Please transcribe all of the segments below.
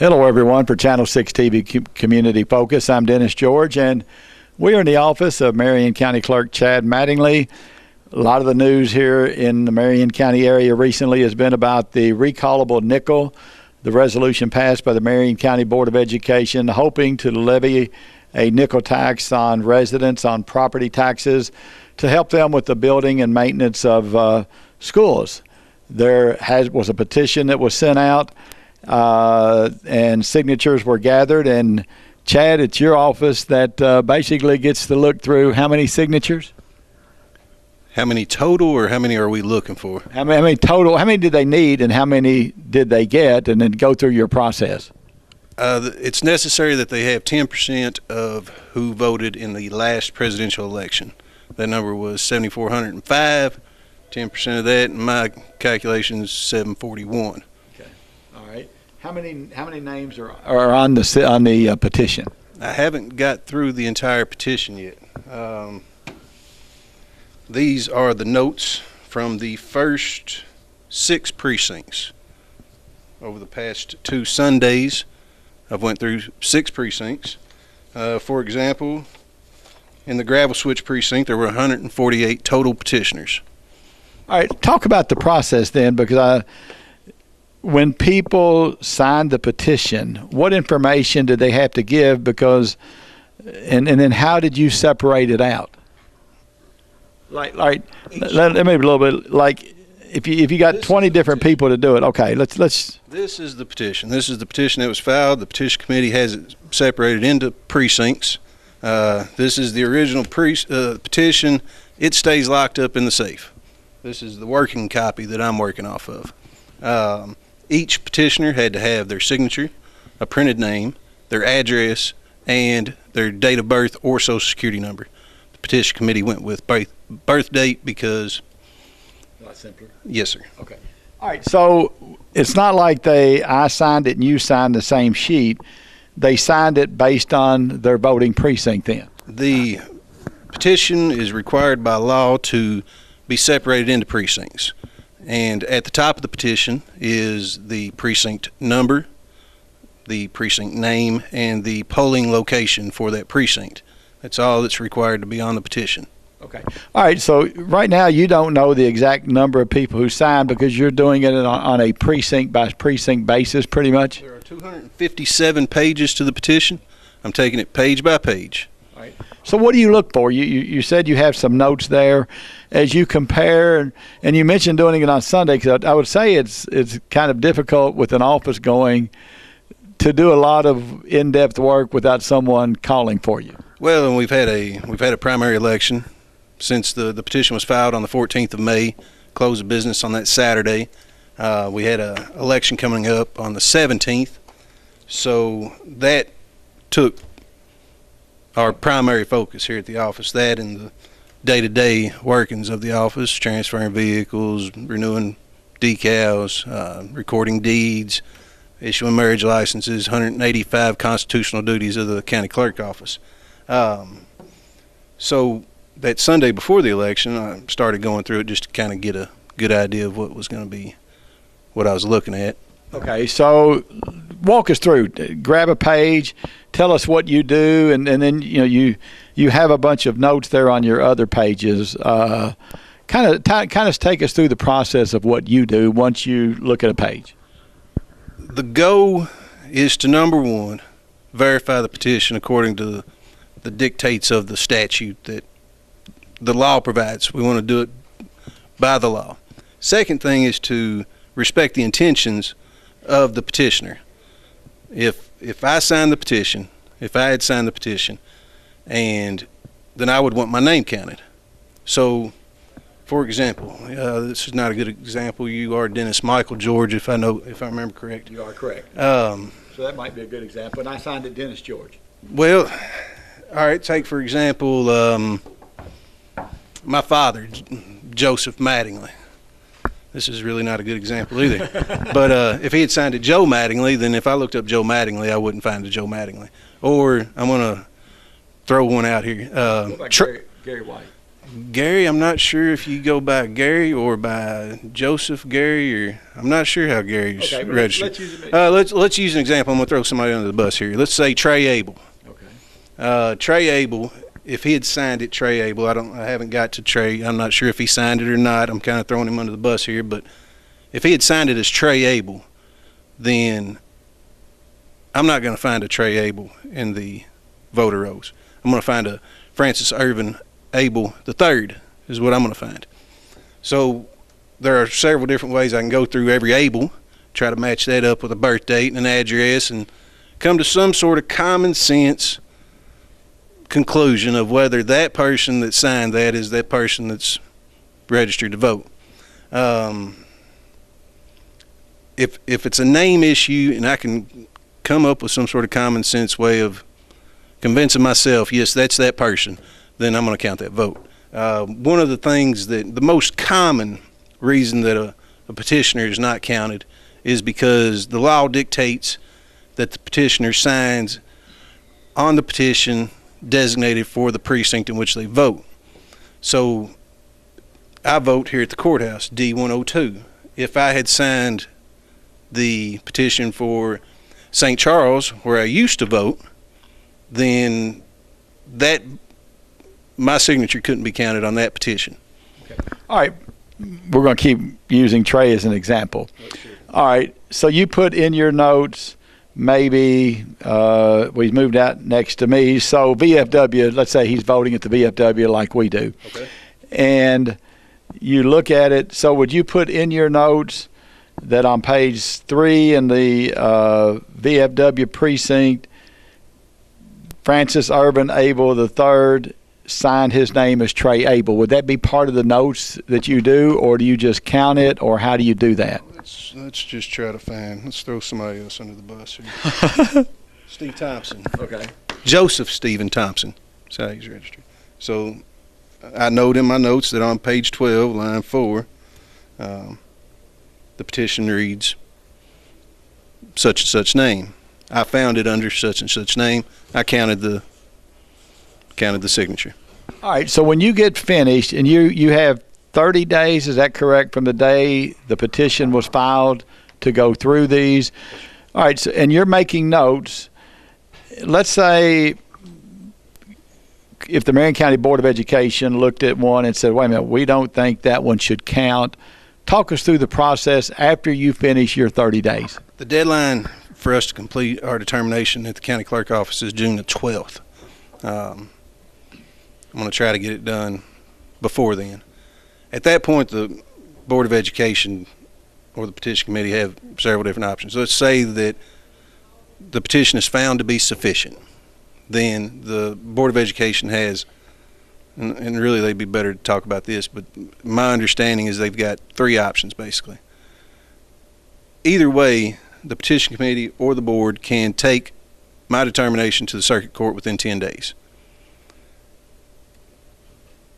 Hello, everyone, for Channel 6 TV Community Focus. I'm Dennis George, and we are in the office of Marion County Clerk Chad Mattingly. A lot of the news here in the Marion County area recently has been about the recallable nickel, the resolution passed by the Marion County Board of Education, hoping to levy a nickel tax on residents on property taxes to help them with the building and maintenance of schools. There was a petition that was sent out, and signatures were gathered. And Chad, it's your office that basically gets to look through how many signatures? How many total, or how many are we looking for? How many total? How many did they need, and how many did they get, and then go through your process? It's necessary that they have 10% of who voted in the last presidential election. That number was 7,405. 10% of that, in my calculations, 741. Okay. All right. How many names are on the petition? I haven't got through the entire petition yet. These are the notes from the first 6 precincts. Over the past 2 Sundays, I've went through 6 precincts. For example, in the Gravel Switch precinct, there were 148 total petitioners. All right, talk about the process then, because when people signed the petition, what information did they have to give? Because, and then how did you separate it out? Like let me a little bit, like if you got 20 different people to do it, okay, let's. This is the petition. This is the petition that was filed. The petition committee has it separated into precincts. This is the original petition. It stays locked up in the safe. This is the working copy that I'm working off of. Each petitioner had to have their signature, a printed name, their address, and their date of birth or social security number. The petition committee went with birth date because... A lot simpler? Yes, sir. Okay. All right, so it's not like I signed it and you signed the same sheet. They signed it based on their voting precinct then? The petition is required by law to be separated into precincts, and at the top of the petition is the precinct number, the precinct name, and the polling location for that precinct. That's all that's required to be on the petition. Okay. All right, so right now you don't know the exact number of people who signed because you're doing it on a precinct by precinct basis pretty much? There are 257 pages to the petition. I'm taking it page by page. All right. So what do you look for? You said you have some notes there as you compare, and you mentioned doing it on Sunday, because I would say it's kind of difficult with an office going to do a lot of in-depth work without someone calling for you. Well, and we've had a primary election since the petition was filed on the 14th of May, close of business on that Saturday. We had an election coming up on the 17th, so that took our primary focus here at the office, that and the day-to-day workings of the office, transferring vehicles, renewing decals, recording deeds, issuing marriage licenses, 185 constitutional duties of the county clerk office. So that Sunday before the election, I started going through it just to kind of get a good idea of what was going to be, what I was looking at. Okay, so walk us through. Grab a page, tell us what you do, and then you have a bunch of notes there on your other pages. Kind of take us through the process of what you do once you look at a page. The goal is to, number one, verify the petition according to the dictates of the statute that the law provides. We want to do it by the law. Second thing is to respect the intentions of the petitioner. If I signed the petition, if I had signed the petition, and then I would want my name counted. So, for example, this is not a good example. You are Dennis Michael George, if I remember correct. You are correct. So that might be a good example. And I signed it Dennis George. Well, all right. Take for example, my father, Joseph Mattingly. This is really not a good example either. But if he had signed it Joe Mattingly, then if I looked up Joe Mattingly, I wouldn't find a Joe Mattingly. Or I'm going to throw one out here. What about Gary White? Gary, I'm not sure if you go by Gary or by Joseph Gary, or I'm not sure how Gary's registered. Let's use an example. I'm going to throw somebody under the bus here. Let's say Trey Abel. Okay. Trey Abel, if he had signed it, Trey Abel, I haven't got to Trey. I'm not sure if he signed it or not. I'm kind of throwing him under the bus here, but if he had signed it as Trey Abel, then I'm not going to find a Trey Abel in the voter rolls. I'm going to find a Francis Irvin Abel III is what I'm going to find. So there are several different ways I can go through every Abel, try to match that up with a birth date and an address, and come to some sort of common sense conclusion of whether that person that signed that is that person that's registered to vote. If it's a name issue and I can come up with some sort of common sense way of convincing myself, yes, that's that person, then I'm going to count that vote. One of the things the most common reason that a petitioner is not counted is because the law dictates that the petitioner signs on the petition designated for the precinct in which they vote. So I vote here at the courthouse, D102. If I had signed the petition for St. Charles, where I used to vote, then my signature couldn't be counted on that petition. Okay. All right. We're going to keep using Trey as an example. All right. So you put in your notes, maybe we've moved out next to me. So VFW, let's say he's voting at the VFW like we do. Okay. And you look at it. So would you put in your notes that on page 3 in the VFW precinct, Francis Irvin Abel III signed his name as Trey Abel? Would that be part of the notes that you do, or do you just count it, or how do you do that? Let's just try to let's throw somebody else under the bus here. Steve Thompson. Okay. Joseph Stephen Thompson. That's how he's registered. So I note in my notes that on page 12, line 4, the petition reads such and such name. I found it under such and such name. I counted the signature. All right. So when you get finished and you have 30 days, is that correct, from the day the petition was filed to go through these? All right. So, and you're making notes. Let's say if the Marion County Board of Education looked at one and said, wait a minute, we don't think that one should count. Talk us through the process after you finish your 30 days. The deadline for us to complete our determination at the county clerk office is June the 12th. I'm going to try to get it done before then. At that point, the Board of Education or the petition committee have several different options. Let's say that the petition is found to be sufficient. Then the Board of Education has, and really they'd be better to talk about this, but my understanding is they've got 3 options basically. Either way, the petition committee or the board can take my determination to the circuit court within 10 days.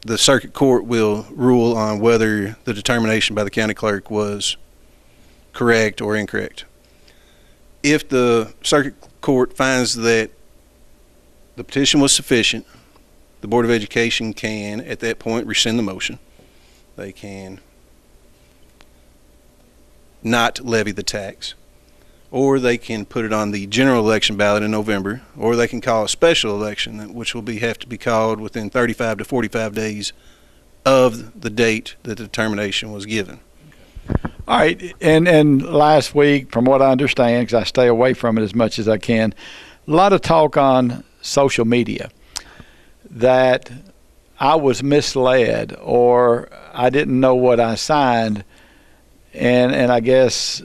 The circuit court will rule on whether the determination by the county clerk was correct or incorrect. If the circuit court finds that the petition was sufficient, the Board of Education can, at that point, rescind the motion. They can not levy the tax, or they can put it on the general election ballot in November, or they can call a special election, which will have to be called within 35 to 45 days of the date that the determination was given. All right, and last week, from what I understand, because I stay away from it as much as I can, a lot of talk on social media that I was misled or I didn't know what I signed, and I guess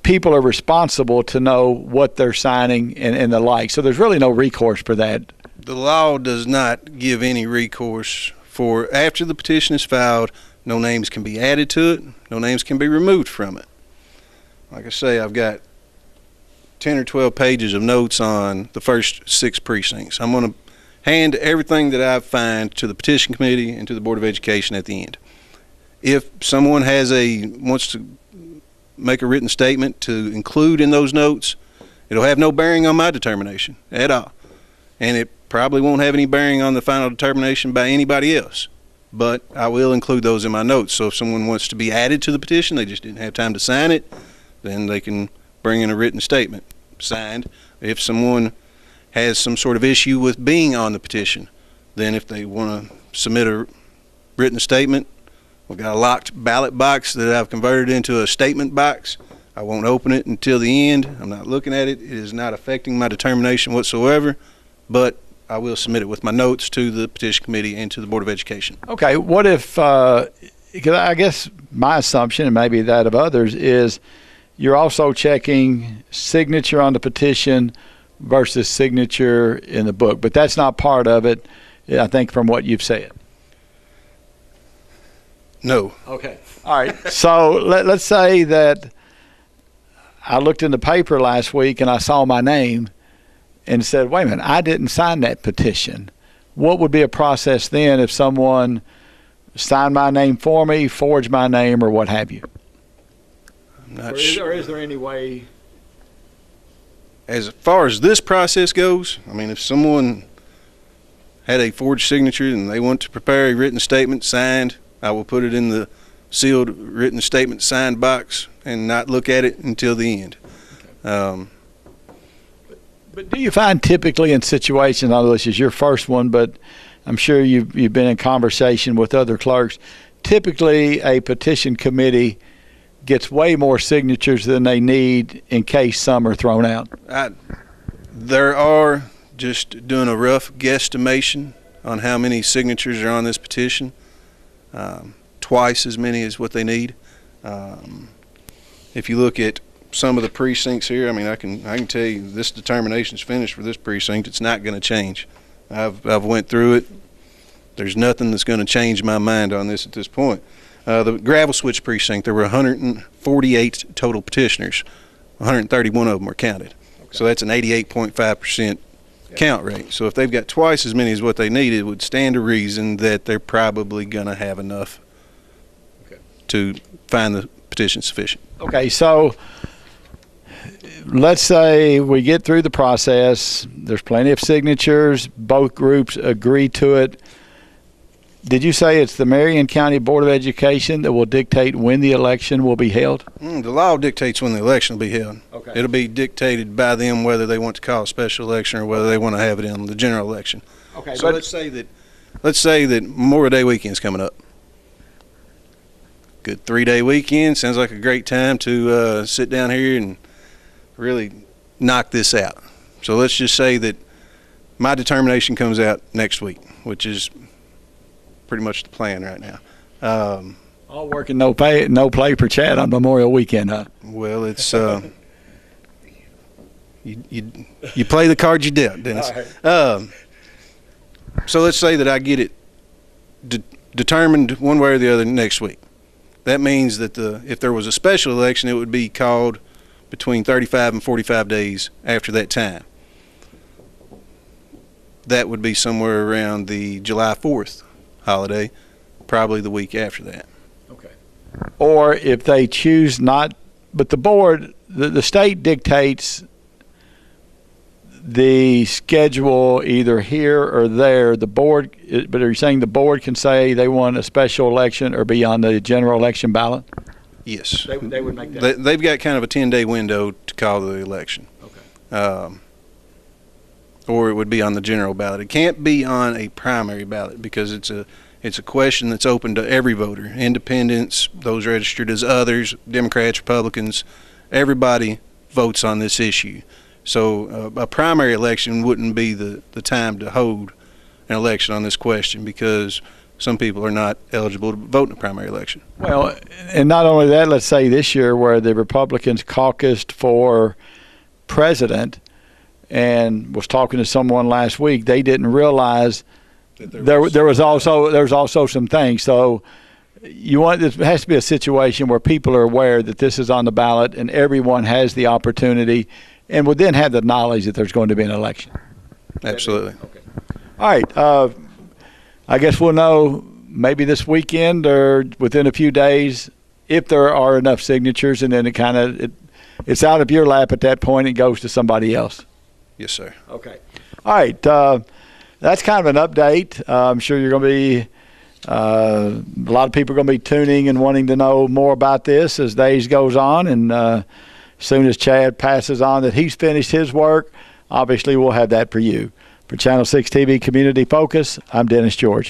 people are responsible to know what they're signing and the like. So there's really no recourse for that. The law does not give any recourse for, after the petition is filed, no names can be added to it, no names can be removed from it. Like I say, I've got 10 or 12 pages of notes on the first 6 precincts. I'm going to hand everything that I find to the petition committee and to the Board of Education at the end. If someone wants to make a written statement to include in those notes, it'll have no bearing on my determination at all. And it probably won't have any bearing on the final determination by anybody else. But I will include those in my notes. So if someone wants to be added to the petition, they just didn't have time to sign it, then they can bring in a written statement signed. If someone has some sort of issue with being on the petition, then if they want to submit a written statement, we've got a locked ballot box that I've converted into a statement box. I won't open it until the end. I'm not looking at it. It is not affecting my determination whatsoever, but I will submit it with my notes to the petition committee and to the Board of Education. Okay, what if, because I guess my assumption, and maybe that of others, is you're also checking signature on the petition versus signature in the book, but that's not part of it, I think, from what you've said. No. Okay. All right. So let's say that I looked in the paper last week and I saw my name and said, wait a minute, I didn't sign that petition. What would be a process then if someone signed my name for me, forged my name, or what have you? I'm not sure. Or is there any way? As far as this process goes, I mean, if someone had a forged signature and they want to prepare a written statement signed, I will put it in the sealed written statement signed box and not look at it until the end. Okay. But do you find typically in situations, although this is your first one, but I'm sure you've been in conversation with other clerks, typically a petition committee gets way more signatures than they need in case some are thrown out? There are, just doing a rough guesstimation on how many signatures are on this petition, twice as many as what they need. If you look at some of the precincts here, I mean, I can tell you this determination's finished for this precinct. It's not going to change. I've went through it. There's nothing that's going to change my mind on this at this point. The gravel switch precinct, there were 148 total petitioners. 131 of them were counted. Okay. So that's an 88.5% count rate. So if they've got twice as many as what they need, it would stand to reason that they're probably going to have enough to find the petition sufficient. Okay, so let's say we get through the process. There's plenty of signatures. Both groups agree to it. Did you say it's the Marion County Board of Education that will dictate when the election will be held? The law dictates when the election will be held. Okay. It'll be dictated by them whether they want to call a special election or whether they want to have it in the general election. Okay. So let's say that Memorial Day weekend's coming up. Good 3-day weekend. Sounds like a great time to sit down here and really knock this out. So let's just say that my determination comes out next week, which is pretty much the plan right now. All work and no play for Chad on Memorial Weekend, huh? Well, it's you play the cards you dealt, Dennis. Right. So let's say that I get it determined one way or the other next week. That means that if there was a special election, it would be called between 35 and 45 days after that time. That would be somewhere around the July 4th holiday, probably the week after that. Okay. Or if they choose not, but the board, the state dictates the schedule either here or there. The board, but are you saying the board can say they want a special election or be on the general election ballot? Yes. They would make that. They've got kind of a 10-day window to call the election. Okay. Or it would be on the general ballot. It can't be on a primary ballot because it's a question that's open to every voter, independents, those registered as others, Democrats, Republicans. Everybody votes on this issue. So a primary election wouldn't be the time to hold an election on this question because some people are not eligible to vote in a primary election. Well, and not only that, let's say this year where the Republicans caucused for president and was talking to someone last week, they didn't realize that there was also some things. So it has to be a situation where people are aware that this is on the ballot and everyone has the opportunity and would then have the knowledge that there's going to be an election. Absolutely. Okay. All right. I guess we'll know maybe this weekend or within a few days if there are enough signatures, and then it's out of your lap at that point and goes to somebody else. Yes, sir. Okay. All right. that's kind of an update. I'm sure you're going to be a lot of people are going to be tuning and wanting to know more about this as days goes on. And as soon as Chad passes on that he's finished his work, obviously we'll have that for you. For Channel 6 TV Community Focus, I'm Dennis George.